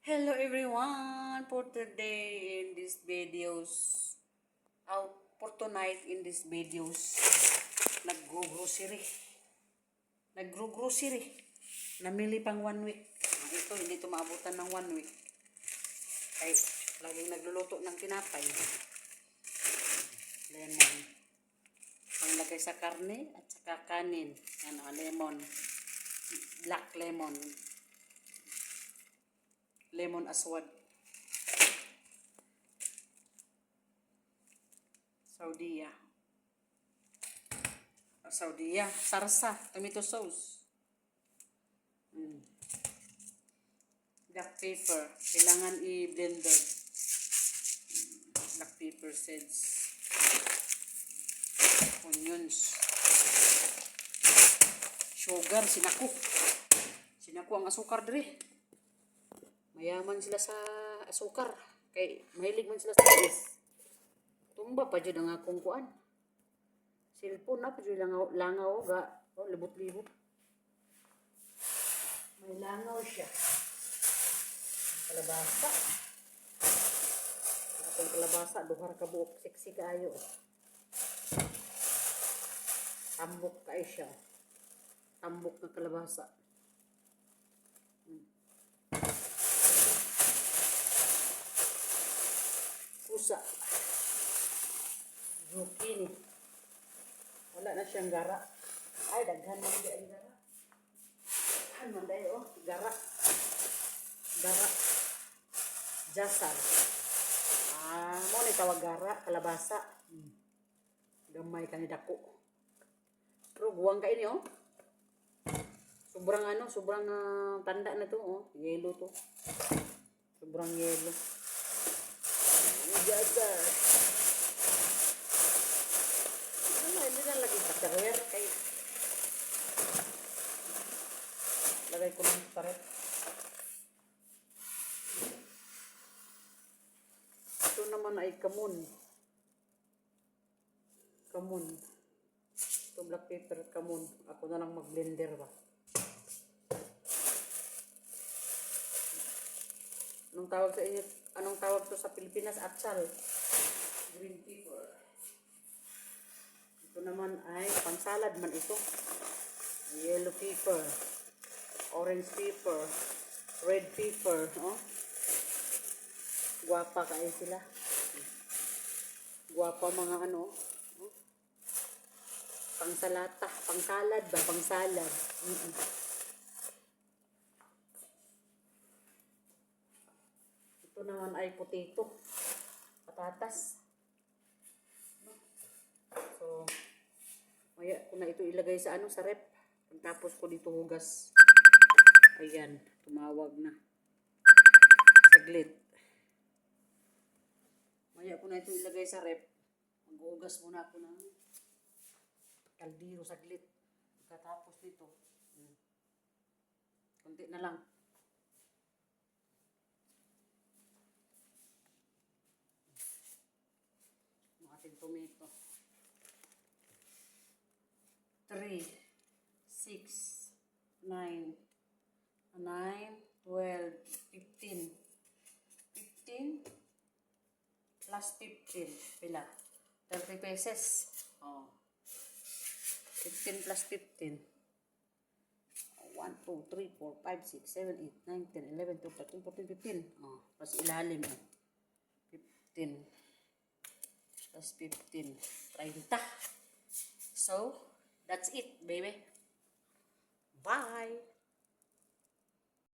Hello everyone, for today in this videos, for tonight in this videos, nag-grocery. Namili pang 1 week. Ito, hindi ito maabutan ng 1 week. Ay, laging nagluluto ng tinapay. Lemon. Panglagay sa karne at saka kanin. Lemon. Black lemon. Lemon aswad. Saudia. Sarsa. Tomato sauce. Black pepper. Kailangan i-blender. Black pepper seeds. Onions. Sugar. Sinako ang asukar dire. Mayaman sila sa asukar. Kay mahilig man sila sa tamis. Tumba pa dyan ang akong kuan. Cellphone na pa dyan langaw ga. Libot-libot. May langaw siya. Kalabasa. Atong kalabasa. Duhar ka buok. Sexy kayo. Tambok kayo siya. Tambok na kalabasa. Pusa. Zucchini. Wala na siyang gara. Ay, daghan mo hindi ang gara. Daghan mo dahil, gara. Gara. Jasal. Mo ni tawag gara, kalabasa. Gamay ka ni dako. Pero buwang ka ini, sobrang tanda na to, yellow to. Sobrang yellow. Jasal. Hindi na lagi sa career kay lagay ko lang sa rep. Ito naman ay kamun. Ito black pepper, kamun. Ako na lang mag-blender ba. Anong tawag sa inyo? Anong tawag to sa Pilipinas? Atsal. Green pepper. Ito naman ay pang-salad man ito. Yellow pepper. Orange pepper. Red pepper. Guwapa kayo sila. Guwapa mga pang-salata. Pang-salad ba? Pang-salad. Ito naman ay potato. Patatas. So, maya ko na ito ilagay sa sa rep. Pagtapos ko dito hugas. Ayan, tumawag na. Saglit. Maya ko na ito ilagay sa rep. Maghugas muna ako ng kaldero saglit. Pagkatapos nito. Kunti na lang. Ang ating tomato. 3, 6, 9, 12, 15. 15 plus 15. Pila? 30 pesos. 15 plus 15. 1, 2, 3, 4, 5, 6, 7, 8, 9, 10, 11, 12, 13, 14, 15. Plus ilalim. 15 plus 15. 30. So, that's it, baby. Bye!